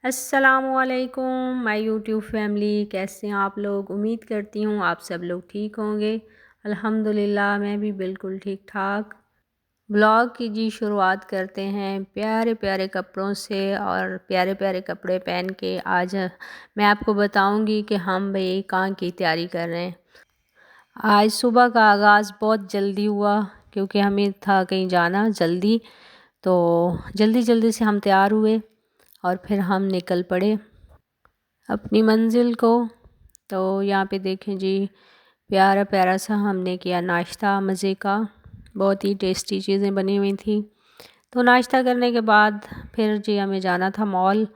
अस्सलामुअलैकुम my YouTube family, कैसे हैं आप लोग। उम्मीद करती हूँ आप सब लोग ठीक होंगे। अल्हम्दुलिल्लाह मैं भी बिल्कुल ठीक ठाक। ब्लॉग की जी शुरुआत करते हैं प्यारे प्यारे कपड़ों से और प्यारे प्यारे कपड़े पहन के। आज मैं आपको बताऊंगी कि हम भाई कहाँ की तैयारी कर रहे हैं। आज सुबह का आगाज़ बहुत जल्दी हुआ क्योंकि हमें था कहीं जाना जल्दी, तो जल्दी जल्दी से हम तैयार हुए और फिर हम निकल पड़े अपनी मंजिल को। तो यहाँ पे देखें जी, प्यारा प्यारा सा हमने किया नाश्ता मज़े का। बहुत ही टेस्टी चीज़ें बनी हुई थी। तो नाश्ता करने के बाद फिर जी हमें जाना था मॉल।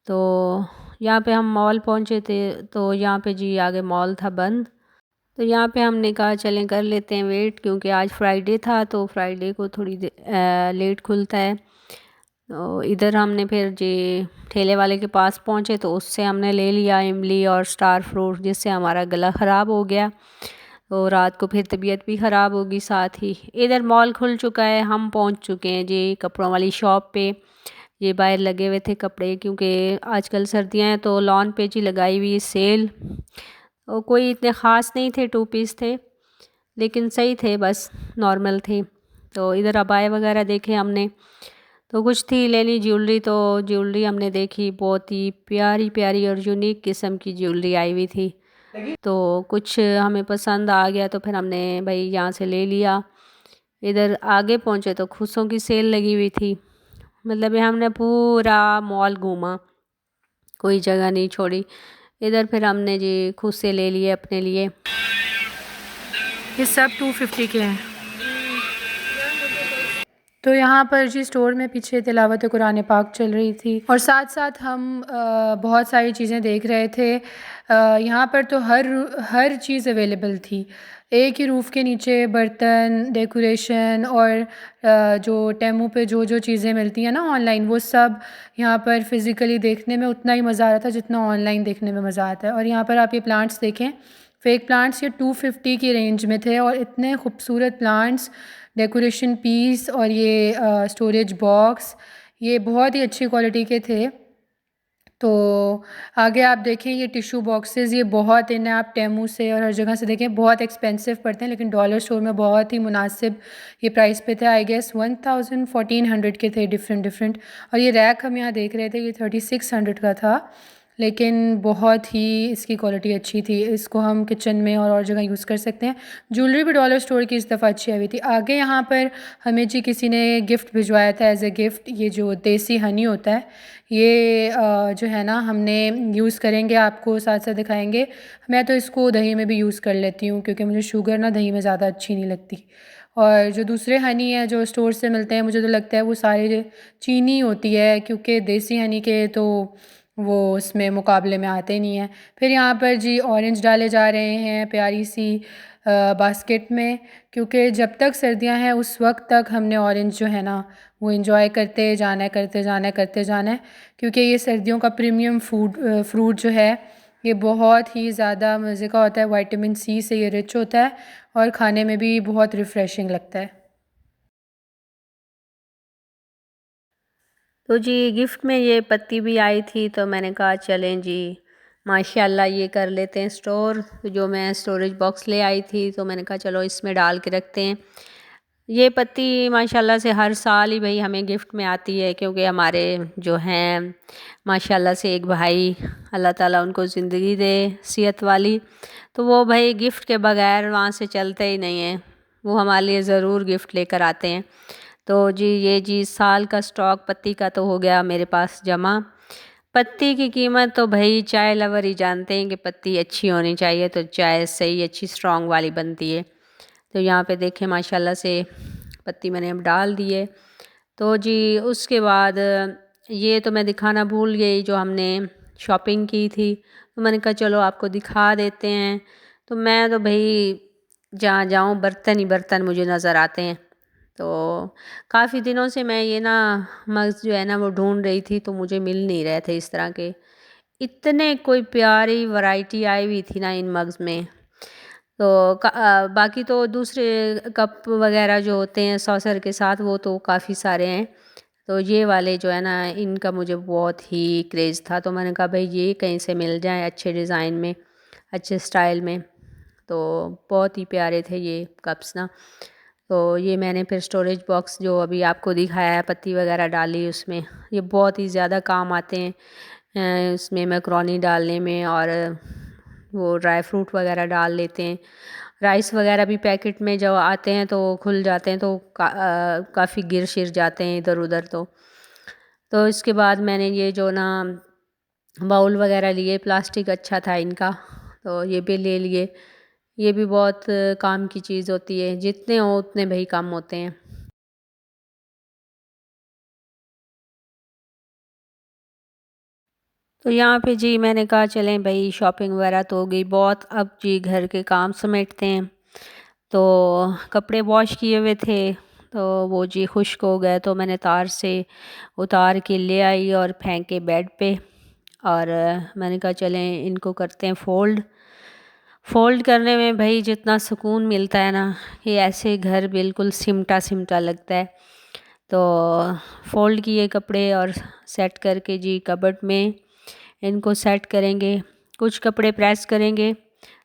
तो यहाँ पे हम मॉल पहुँचे थे, तो यहाँ पे जी आगे मॉल था बंद। तो यहाँ पे हमने कहा चलें कर लेते हैं वेट, क्योंकि आज फ्राइडे था तो फ्राइडे को थोड़ी लेट खुलता है। तो इधर हमने फिर जी ठेले वाले के पास पहुँचे तो उससे हमने ले लिया इमली और स्टार फ्रूट, जिससे हमारा गला ख़राब हो गया। तो रात को फिर तबीयत भी ख़राब होगी साथ ही। इधर मॉल खुल चुका है, हम पहुँच चुके हैं जी कपड़ों वाली शॉप पे। ये बाहर लगे हुए थे कपड़े, क्योंकि आजकल सर्दियाँ हैं तो लॉन पे जी लगाई हुई सेल। और कोई इतने ख़ास नहीं थे, 2 पीस थे लेकिन सही थे, बस नॉर्मल थे। तो इधर अबाए वगैरह देखे हमने, तो कुछ थी लेनी ज्वेलरी। तो ज्वेलरी हमने देखी, बहुत ही प्यारी प्यारी और यूनिक किस्म की ज्वेलरी आई हुई थी। तो कुछ हमें पसंद आ गया तो फिर हमने भाई यहाँ से ले लिया। इधर आगे पहुँचे तो खुशों की सेल लगी हुई थी। मतलब ये हमने पूरा मॉल घूमा, कोई जगह नहीं छोड़ी। इधर फिर हमने जी खुद से ले लिए अपने लिए। ये सब 250 के हैं। तो यहाँ पर जी स्टोर में पीछे तिलावत कुरान पाक चल रही थी और साथ साथ हम बहुत सारी चीज़ें देख रहे थे। यहाँ पर तो हर चीज़ अवेलेबल थी। एक ही रूफ़ के नीचे बर्तन, डेकोरेशन और जो टेमू पे जो जो चीज़ें मिलती हैं ना ऑनलाइन, वो सब यहाँ पर फ़िज़िकली देखने में उतना ही मज़ा आ रहा था जितना ऑनलाइन देखने में मज़ा आता है। और यहाँ पर आप ये प्लांट्स देखें, फेक प्लांट्स, ये 250 की रेंज में थे और इतने खूबसूरत प्लांट्स, डेकोरेशन पीस और ये स्टोरेज बॉक्स, ये बहुत ही अच्छी क्वालिटी के थे। तो आगे आप देखें ये टिश्यू बॉक्सेस, ये बहुत इन्हें आप टेमू से और हर जगह से देखें बहुत एक्सपेंसिव पड़ते हैं, लेकिन डॉलर स्टोर में बहुत ही मुनासिब ये प्राइस पे थे। आई गेस 1400 के थे डिफरेंट डिफरेंट। और ये रैक हम यहाँ देख रहे थे, ये 3600 का था, लेकिन बहुत ही इसकी क्वालिटी अच्छी थी। इसको हम किचन में और जगह यूज़ कर सकते हैं। ज्वेलरी भी डॉलर स्टोर की इस दफ़ा अच्छी आई हुई थी। आगे यहाँ पर हमें जी किसी ने गिफ्ट भिजवाया था एज ए गिफ्ट, ये जो देसी हनी होता है, ये जो है ना हमने यूज़ करेंगे, आपको साथ साथ दिखाएंगे। मैं तो इसको दही में भी यूज़ कर लेती हूँ, क्योंकि मुझे शुगर ना दही में ज़्यादा अच्छी नहीं लगती। और जो दूसरे हनी है जो स्टोर से मिलते हैं, मुझे तो लगता है वो सारे चीनी होती है, क्योंकि देसी हनी के तो वो उसमें मुकाबले में आते नहीं हैं। फिर यहाँ पर जी ऑरेंज डाले जा रहे हैं प्यारी सी बास्केट में, क्योंकि जब तक सर्दियाँ हैं उस वक्त तक हमने ऑरेंज जो है ना वो इंजॉय करते जाना है, करते जाना है, करते जाना है। क्योंकि ये सर्दियों का प्रीमियम फ्रूट जो है, ये बहुत ही ज़्यादा मज़े का होता है। विटामिन सी से ये रिच होता है और खाने में भी बहुत रिफ़्रेशिंग लगता है। तो जी गिफ्ट में ये पत्ती भी आई थी, तो मैंने कहा चलें जी माशाल्लाह ये कर लेते हैं स्टोर। तो जो मैं स्टोरेज बॉक्स ले आई थी तो मैंने कहा चलो इसमें डाल के रखते हैं। ये पत्ती माशाल्लाह से हर साल ही भाई हमें गिफ्ट में आती है, क्योंकि हमारे जो हैं माशाल्लाह से एक भाई, अल्लाह ताला उनको ज़िंदगी दे सेहत वाली, तो वो भाई गिफ्ट के बगैर वहाँ से चलते ही नहीं हैं। वो हमारे लिए ज़रूर गिफ्ट लेकर आते हैं। तो जी ये जी साल का स्टॉक पत्ती का तो हो गया मेरे पास जमा। पत्ती की कीमत तो भाई चाय लवर ही जानते हैं कि पत्ती अच्छी होनी चाहिए तो चाय सही अच्छी स्ट्रॉन्ग वाली बनती है। तो यहाँ पे देखें माशाल्लाह से पत्ती मैंने अब डाल दी है। तो जी उसके बाद ये तो मैं दिखाना भूल गई, जो हमने शॉपिंग की थी तो मैंने कहा चलो आपको दिखा देते हैं। तो मैं तो भाई जहाँ जाऊँ बर्तन ही बर्तन मुझे नज़र आते हैं। तो काफ़ी दिनों से मैं ये ना मग्स जो है ना वो ढूंढ रही थी, तो मुझे मिल नहीं रहे थे इस तरह के। इतने कोई प्यारी वैरायटी आई हुई थी ना इन मग्स में। तो बाकी तो दूसरे कप वगैरह जो होते हैं सॉसर के साथ वो तो काफ़ी सारे हैं। तो ये वाले जो है ना, इनका मुझे बहुत ही क्रेज़ था, तो मैंने कहा भाई ये कहीं से मिल जाए अच्छे डिज़ाइन में, अच्छे स्टाइल में। तो बहुत ही प्यारे थे ये कप्स ना। तो ये मैंने फिर स्टोरेज बॉक्स जो अभी आपको दिखाया है, पत्ती वगैरह डाली उसमें, ये बहुत ही ज़्यादा काम आते हैं उसमें मैक्रोनी डालने में, और वो ड्राई फ्रूट वगैरह डाल लेते हैं। राइस वगैरह भी पैकेट में जब आते हैं तो खुल जाते हैं, तो काफ़ी गिर शिर जाते हैं इधर उधर। तो इसके बाद मैंने ये जो ना बाउल वगैरह लिए, प्लास्टिक अच्छा था इनका, तो ये भी ले लिए। ये भी बहुत काम की चीज़ होती है, जितने हो उतने भाई कम होते हैं। तो यहाँ पे जी मैंने कहा चलें भाई शॉपिंग वगैरह तो हो गई बहुत, अब जी घर के काम समेटते हैं। तो कपड़े वॉश किए हुए थे, तो वो जी खुश्क हो गए, तो मैंने तार से उतार के ले आई और फेंके बेड पे। और मैंने कहा चलें इनको करते हैं फ़ोल्ड। फ़ोल्ड करने में भाई जितना सुकून मिलता है ना, कि ऐसे घर बिल्कुल सिमटा सिमटा लगता है। तो फ़ोल्ड किए कपड़े और सेट करके जी कबर्ड में इनको सेट करेंगे। कुछ कपड़े प्रेस करेंगे,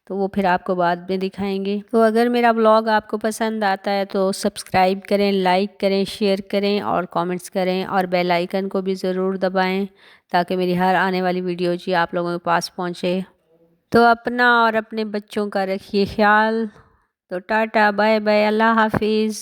तो वो फिर आपको बाद में दिखाएंगे। तो अगर मेरा ब्लॉग आपको पसंद आता है तो सब्सक्राइब करें, लाइक करें, शेयर करें और कमेंट्स करें, और बेल आइकन को भी ज़रूर दबाएं, ताकि मेरी हर आने वाली वीडियो जी आप लोगों के पास पहुंचे। तो अपना और अपने बच्चों का रखिए ख्याल। तो टाटा बाय बाय, अल्लाह हाफिज़।